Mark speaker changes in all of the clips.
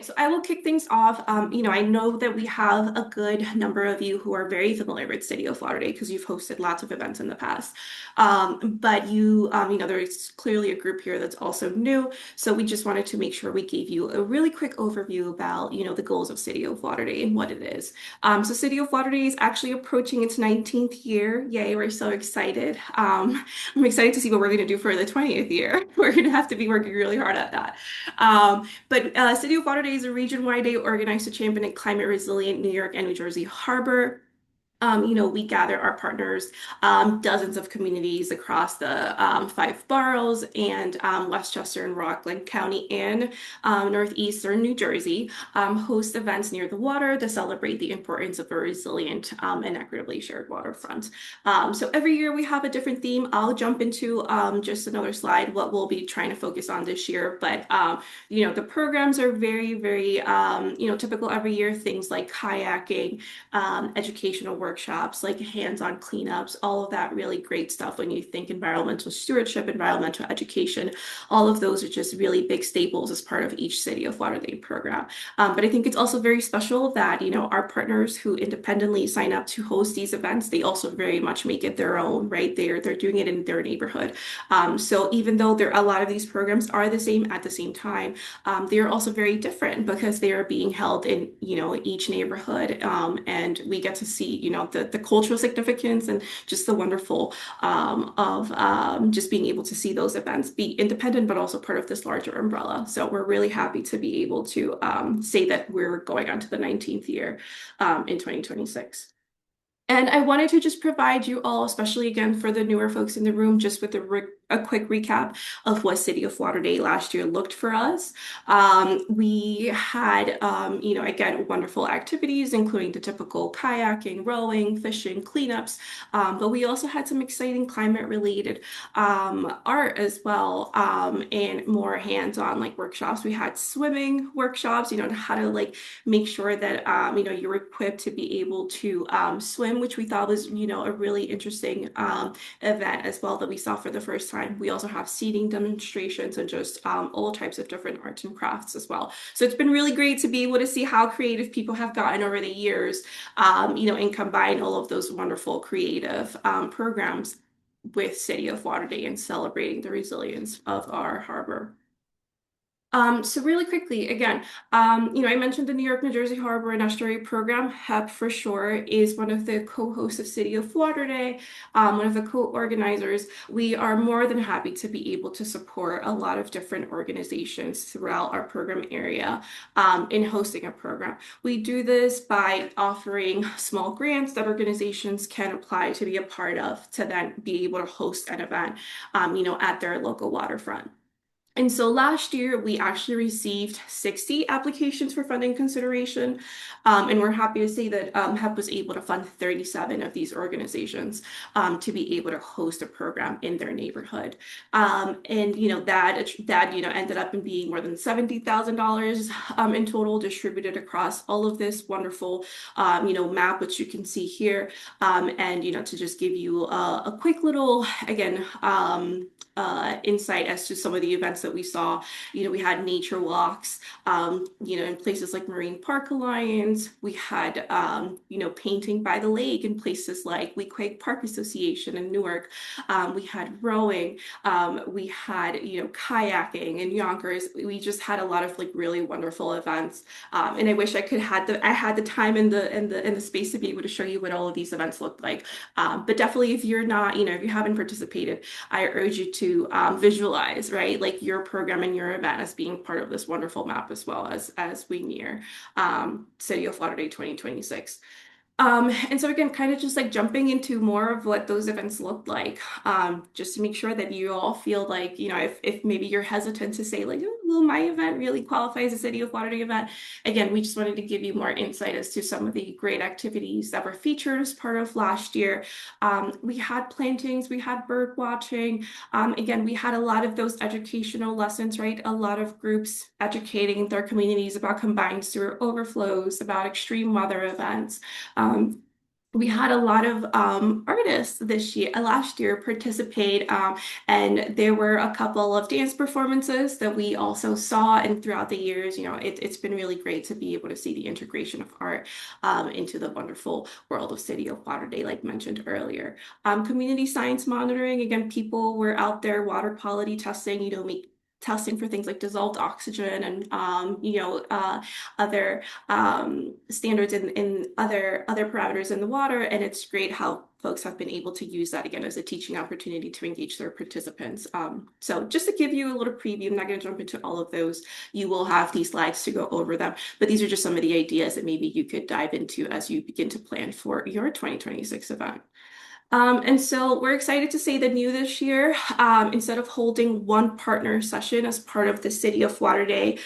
Speaker 1: So I will kick things off. I know that we have a good number of you who are very familiar with City of Lauderdale because you've hosted lots of events in the past. There's clearly a group here that's also new. So we just wanted to make sure we gave you a really quick overview about, the goals of City of Lauderdale and what it is. So City of Lauderdale is actually approaching its 19th year. Yay, we're so excited. I'm excited to see what we're going to do for the 20th year. We're going to have to be working really hard at that. But City of Lauderdale is a region-wide day organized to champion a climate-resilient New York and New Jersey harbor. We gather our partners, dozens of communities across the five boroughs and Westchester and Rockland County and northeastern New Jersey host events near the water to celebrate the importance of a resilient and equitably shared waterfront. So every year we have a different theme. I'll jump into just another slide what we'll be trying to focus on this year. But the programs are very, very, typical every year. Things like kayaking, educational workshops, like hands-on cleanups, all of that really great stuff when you think environmental stewardship, environmental education. All of those are just really big staples as part of each City of Lauderdale program. But I think it's also very special that, our partners who independently sign up to host these events, they also very much make it their own, right? They're doing it in their neighborhood. So even though a lot of these programs are the same at the same time, they are also very different because they are being held in, each neighborhood. And we get to see, the cultural significance and just the wonderful of just being able to see those events be independent, but also part of this larger umbrella. So we're really happy to be able to say that we're going on to the 19th year in 2026. And I wanted to just provide you all, especially again for the newer folks in the room, just with a quick recap of what City of Lauderdale last year looked for us. We had, again, wonderful activities, including the typical kayaking, rowing, fishing, cleanups. But we also had some exciting climate-related art as well, and more hands-on like workshops. We had swimming workshops, how to like make sure that you're equipped to be able to swim, which we thought was, a really interesting event as well that we saw for the first time. We also have seating demonstrations and just all types of different arts and crafts as well. So it's been really great to be able to see how creative people have gotten over the years, and combine all of those wonderful creative programs with City of Lauderdale and celebrating the resilience of our harbor. So really quickly, again, I mentioned the New York, New Jersey Harbor and Estuary Program. HEP for short is one of the co-hosts of City of Lauderdale, one of the co-organizers. We are more than happy to be able to support a lot of different organizations throughout our program area in hosting a program. We do this by offering small grants that organizations can apply to be a part of to then be able to host an event, at their local waterfront. And so last year, we actually received 60 applications for funding consideration. And we're happy to say that HEP was able to fund 37 of these organizations to be able to host a program in their neighborhood. That ended up in being more than $70,000 in total distributed across all of this wonderful, map, which you can see here. To just give you a quick little, again, insight as to some of the events that we saw. We had nature walks, in places like Marine Park Alliance. We had, painting by the lake in places like Weequahic Park Association in Newark. We had rowing. We had, kayaking in Yonkers. We just had a lot of like really wonderful events. And I wish I had the time and the space to be able to show you what all of these events looked like. But definitely if you're not, if you haven't participated, I urge you to visualize, right, like your program and your event as being part of this wonderful map as we near City of Lauderdale 2026. And so again, kind of just like jumping into more of what those events looked like, just to make sure that you all feel like, if maybe you're hesitant to say like, oh, well, my event really qualifies as a City of Lauderdale event. Again, we just wanted to give you more insight as to some of the great activities that were featured as part of last year. We had plantings, we had bird watching. Again, we had a lot of those educational lessons, right? A lot of groups educating their communities about combined sewer overflows, about extreme weather events. Um, we had a lot of artists this year, last year participate, and there were a couple of dance performances that we also saw. And throughout the years, it's been really great to be able to see the integration of art into the wonderful world of City of Lauderdale, like mentioned earlier. Community science monitoring, again, people were out there water quality testing, testing for things like dissolved oxygen and other standards in other parameters in the water. And it's great how folks have been able to use that again as a teaching opportunity to engage their participants. So just to give you a little preview, I'm not going to jump into all of those. You will have these slides to go over them, but these are just some of the ideas that maybe you could dive into as you begin to plan for your 2026 event. And so we're excited to say that new this year, instead of holding one partner session as part of the City of Lauderdale,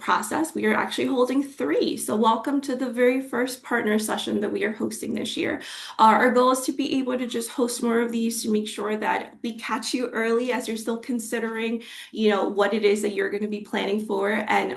Speaker 1: process, we are actually holding three. So welcome to the very first partner session that we are hosting this year. Our goal is to be able to just host more of these to make sure that we catch you early as you're still considering, what it is that you're going to be planning for. And,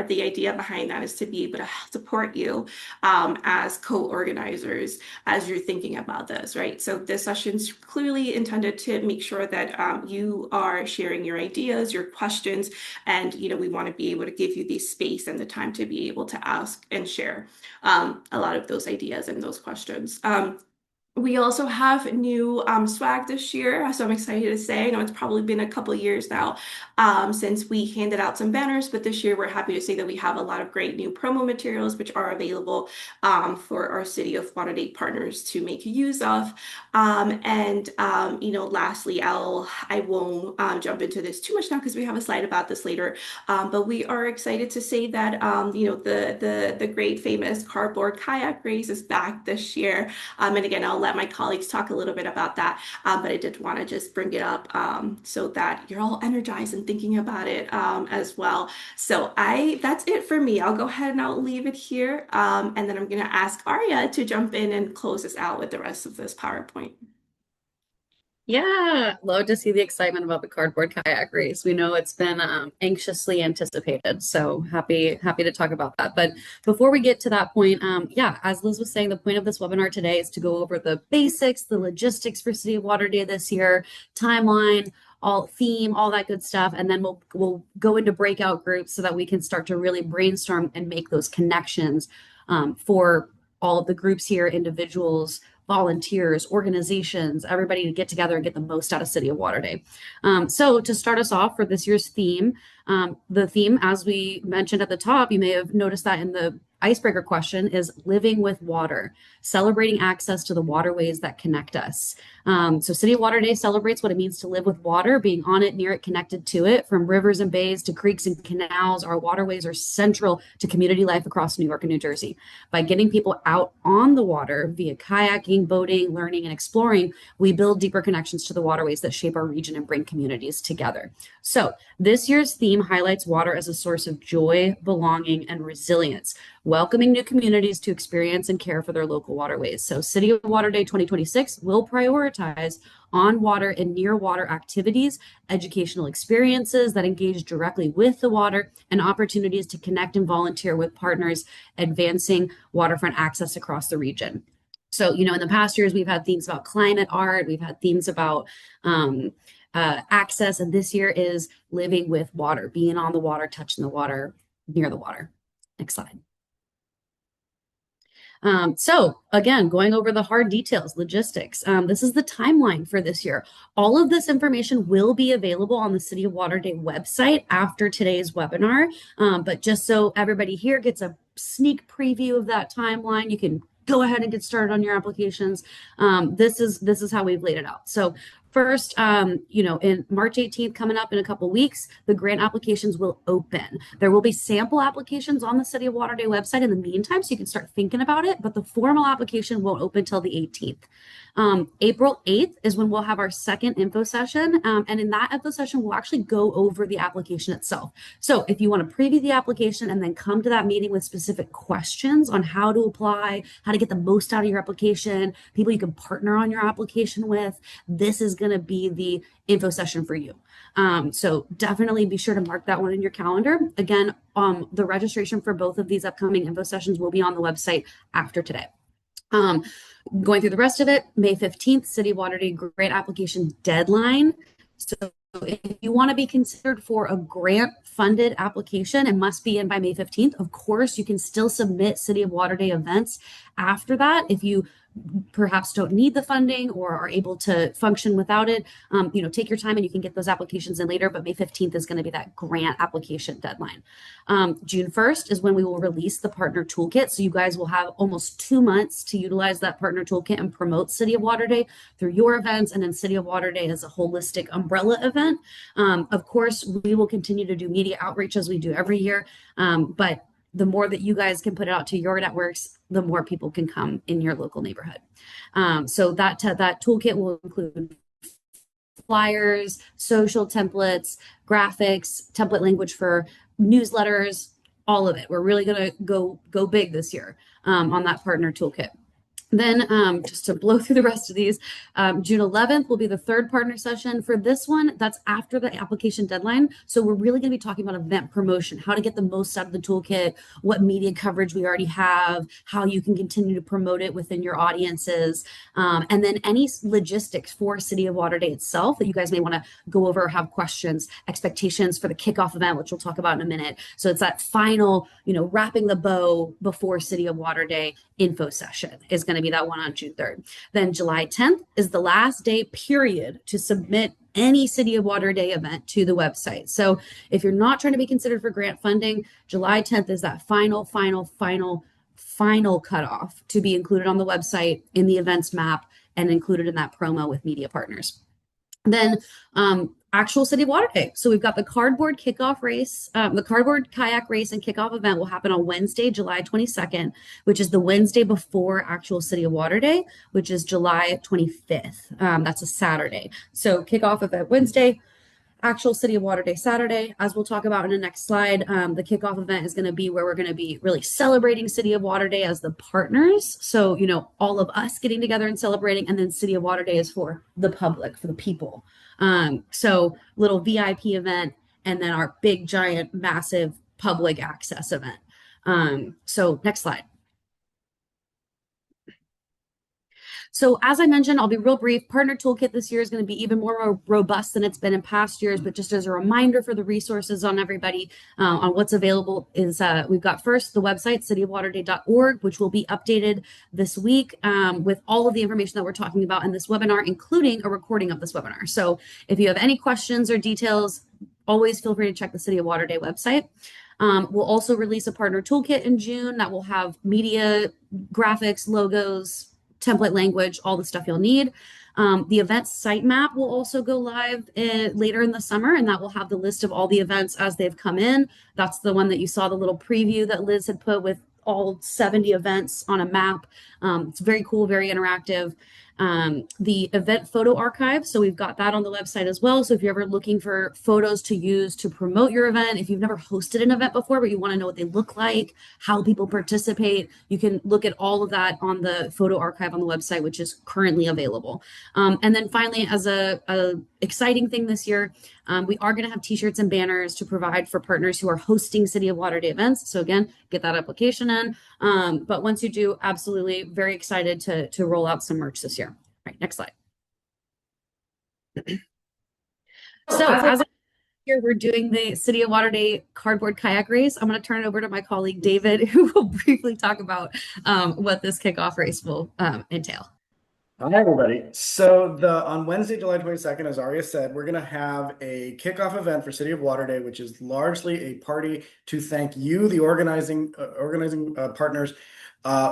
Speaker 1: the idea behind that is to be able to support you as co-organizers as you're thinking about this, right? So this session's clearly intended to make sure that you are sharing your ideas, your questions, and we want to be able to give you the space and the time to be able to ask and share a lot of those ideas and those questions. We also have new swag this year, so I'm excited to say. I know it's probably been a couple of years now since we handed out some banners, but this year we're happy to say that we have a lot of great new promo materials which are available for our City of Lauderdale partners to make use of. Lastly, I won't jump into this too much now because we have a slide about this later. But we are excited to say that the great famous cardboard kayak race is back this year. And again, I'll let my colleagues talk a little bit about that. But I did want to just bring it up so that you're all energized and thinking about it as well. So that's it for me. I'll go ahead and I'll leave it here. And then I'm going to ask Arya to jump in and close us out with the rest of this PowerPoint.
Speaker 2: Yeah, love to see the excitement about the cardboard kayak race. We know it's been anxiously anticipated, so happy to talk about that. But before we get to that point, yeah, as Liz was saying, the point of this webinar today is to go over the basics, the logistics for City of Lauderdale this year, timeline, all theme, all that good stuff, and then we'll go into breakout groups so that we can start to really brainstorm and make those connections for all of the groups here, individuals, volunteers, organizations, everybody to get together and get the most out of City of Lauderdale. So to start us off for this year's theme, the theme, as we mentioned at the top, you may have noticed that in the icebreaker question, is living with water, celebrating access to the waterways that connect us. So City of Lauderdale celebrates what it means to live with water, being on it, near it, connected to it. From rivers and bays to creeks and canals, our waterways are central to community life across New York and New Jersey. By getting people out on the water via kayaking, boating, learning, and exploring, we build deeper connections to the waterways that shape our region and bring communities together. So this year's theme highlights water as a source of joy, belonging, and resilience, welcoming new communities to experience and care for their local waterways. So City of Lauderdale 2026 will prioritize on water and near water activities, educational experiences that engage directly with the water, and opportunities to connect and volunteer with partners advancing waterfront access across the region. So, in the past years, we've had themes about climate art, we've had themes about access, and this year is living with water, being on the water, touching the water, near the water. Next slide. So again, going over the hard details, logistics. This is the timeline for this year. All of this information will be available on the City of Lauderdale website after today's webinar. But just so everybody here gets a sneak preview of that timeline, you can go ahead and get started on your applications. This is how we've laid it out. So first, in March 18th, coming up in a couple weeks, the grant applications will open. There will be sample applications on the City of Lauderdale website in the meantime, so you can start thinking about it, but the formal application won't open till the 18th. April 8th is when we'll have our second info session. And in that info session, we'll actually go over the application itself. So if you want to preview the application and then come to that meeting with specific questions on how to apply, how to get the most out of your application, people you can partner on your application with, this is going to be the info session for you. So definitely be sure to mark that one in your calendar. Again, the registration for both of these upcoming info sessions will be on the website after today. Um, Going through the rest of it, May 15th, City of Lauderdale grant application deadline. So if you want to be considered for a grant funded application, it must be in by May 15th. Of course, you can still submit City of Lauderdale events after that if you perhaps don't need the funding or are able to function without it. Take your time and you can get those applications in later, but May 15th is going to be that grant application deadline. June 1st is when we will release the partner toolkit. So you guys will have almost 2 months to utilize that partner toolkit and promote City of Lauderdale through your events, and then City of Lauderdale as a holistic umbrella event. Of course, we will continue to do media outreach as we do every year, but the more that you guys can put it out to your networks, the more people can come in your local neighborhood. So that toolkit will include flyers, social templates, graphics, template language for newsletters, all of it. We're really going to go big this year on that partner toolkit. Then just to blow through the rest of these, June 11th will be the third partner session. For this one, that's after the application deadline. So we're really going to be talking about event promotion, how to get the most out of the toolkit, what media coverage we already have, how you can continue to promote it within your audiences, and then any logistics for City of Lauderdale itself that you guys may want to go over or have questions, expectations for the kickoff event, which we'll talk about in a minute. So it's that final, wrapping the bow before City of Lauderdale info session is going to be that one on June 3rd. Then July 10th is the last day period to submit any City of Lauderdale event to the website. So if you're not trying to be considered for grant funding, July 10th is that final cutoff to be included on the website in the events map and included in that promo with media partners. Then actual City of Lauderdale. So we've got the cardboard kickoff race, the cardboard kayak race and kickoff event will happen on Wednesday, July 22nd, which is the Wednesday before actual City of Lauderdale, which is July 25th. That's a Saturday. So kickoff event Wednesday, actual City of Lauderdale Saturday. As we'll talk about in the next slide, the kickoff event is going to be where we're going to be really celebrating City of Lauderdale as the partners. So, all of us getting together and celebrating, and then City of Lauderdale is for the public, for the people. So little VIP event, and then our big, giant, massive public access event. So next slide. So as I mentioned, I'll be real brief. Partner Toolkit this year is going to be even more robust than it's been in past years, but just as a reminder for the resources on everybody on what's available is we've got first the website, cityoflauderdale.org, which will be updated this week with all of the information that we're talking about in this webinar, including a recording of this webinar. So if you have any questions or details, always feel free to check the City of Lauderdale website. We'll also release a partner toolkit in June that will have media, graphics, logos, template language, all the stuff you'll need. The event sitemap will also go live later in the summer, and that will have the list of all the events as they've come in. That's the one that you saw the little preview that Liz had put with all 70 events on a map. It's very cool, very interactive. The event photo archive. So we've got that on the website as well. So if you're ever looking for photos to use to promote your event, if you've never hosted an event before, but you want to know what they look like, how people participate, you can look at all of that on the photo archive on the website, which is currently available. And then finally, as a exciting thing this year, we are going to have t-shirts and banners to provide for partners who are hosting City of Lauderdale events. So again, get that application in. But once you do, absolutely very excited to roll out some merch this year. All right, next slide. So as here, we're doing the City of Lauderdale cardboard kayak race. I'm going to turn it over to my colleague David, who will briefly talk about what this kickoff race will entail.
Speaker 3: Hi, everybody. So on Wednesday, July 22nd, as Aria said, we're going to have a kickoff event for City of Lauderdale, which is largely a party to thank you, the organizing partners,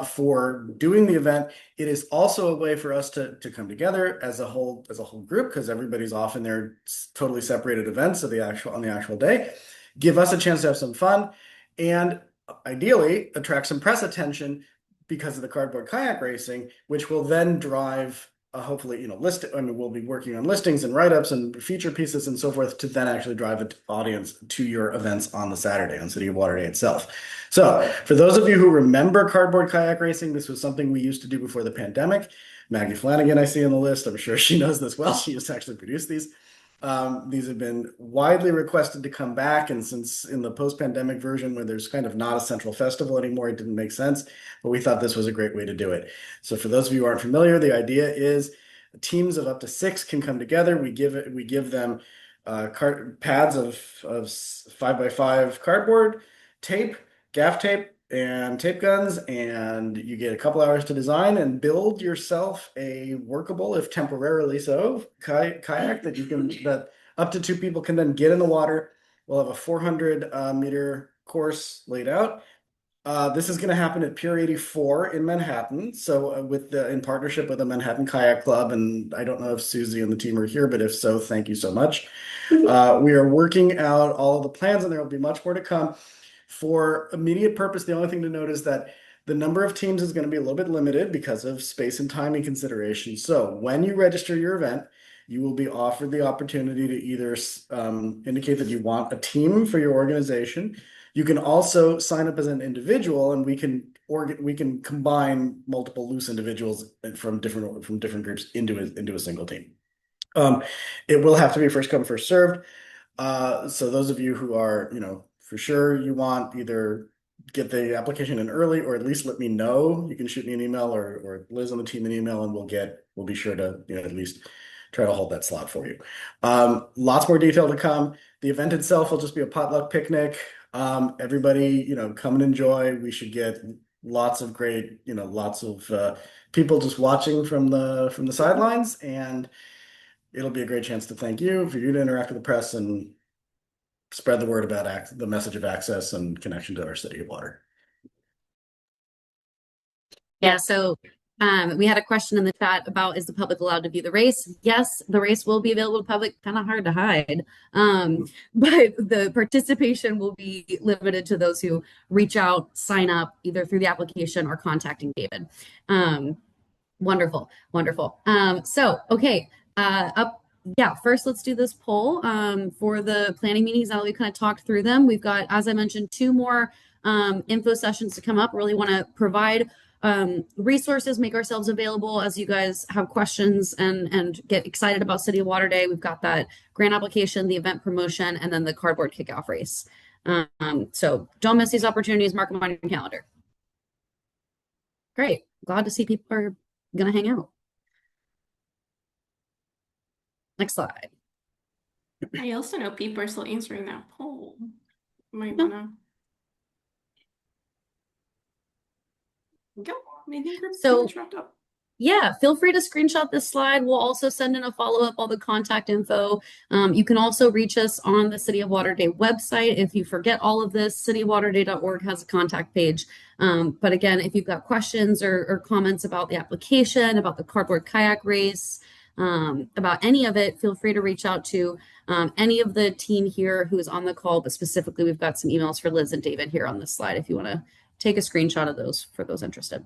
Speaker 3: for doing the event. It is also a way for us to come together as a whole group, because everybody's off in their totally separated events on the actual day. Give us a chance to have some fun, and ideally attract some press attention because of the cardboard kayak racing, which will then drive hopefully, we'll be working on listings and write-ups and feature pieces and so forth to then actually drive an audience to your events on the Saturday on City of Lauderdale itself. So for those of you who remember cardboard kayak racing, this was something we used to do before the pandemic. Maggie Flanagan, I see on the list. I'm sure she knows this well. She used to actually produce these. These have been widely requested to come back, and since in the post-pandemic version where there's kind of not a central festival anymore, it didn't make sense, but we thought this was a great way to do it. So for those of you who aren't familiar, the idea is teams of up to 6 can come together. We give them pads of 5x5 cardboard, tape, gaff tape, and tape guns, and you get a couple hours to design and build yourself a workable, if temporarily so, kayak that up to 2 people can then get in the water. We'll have a 400 meter course laid out. This is going to happen at Pier 84 in Manhattan. So in partnership with the Manhattan Kayak Club, and I don't know if Susie and the team are here, but if so, thank you so much. We are working out all of the plans, and there will be much more to come. For immediate purpose, the only thing to note is that the number of teams is going to be a little bit limited because of space and timing considerations. So when you register your event, you will be offered the opportunity to either indicate that you want a team for your organization. You can also sign up as an individual, and we can combine multiple loose individuals from different groups into a single team. It will have to be first come, first served. So those of you who are, for sure you want either get the application in early or at least let me know. You can shoot me an email or Liz on the team an email, and we'll be sure to at least try to hold that slot for you. Lots more detail to come. The event itself will just be a potluck picnic. Everybody, come and enjoy. We should get lots of great, lots of people just watching from the sidelines, and it'll be a great chance to thank you, for you to interact with the press and spread the word about the message of access and connection to our city of water.
Speaker 2: Yeah, so we had a question in the chat about, is the public allowed to view the race? Yes, the race will be available to public, kind of hard to hide. But the participation will be limited to those who reach out, sign up either through the application or contacting David. Wonderful, wonderful. First let's do this poll for the planning meetings. Now that we kind of talked through them, we've got, as I mentioned, 2 more info sessions to come up. Really want to provide resources, make ourselves available as you guys have questions and get excited about City of Water Day. We've got that grant application, the event promotion, and then the cardboard kickoff race. So don't miss these opportunities. Mark them on your calendar. Great. Glad to see people are going to hang out. Next slide.
Speaker 1: I also know people are still answering that poll. Might
Speaker 2: Yeah.
Speaker 1: wanna go. Maybe group
Speaker 2: So-
Speaker 1: much wrapped up.
Speaker 2: Yeah, feel free to screenshot this slide. We'll also send in a follow-up, all the contact info. You can also reach us on the City of Water Day website. If you forget all of this, cityofwaterday.org has a contact page. But again, if you've got questions or comments about the application, about the cardboard kayak race, about any of it, feel free to reach out to any of the team here who is on the call, but specifically we've got some emails for Liz and David here on this slide if you want to take a screenshot of those for those interested.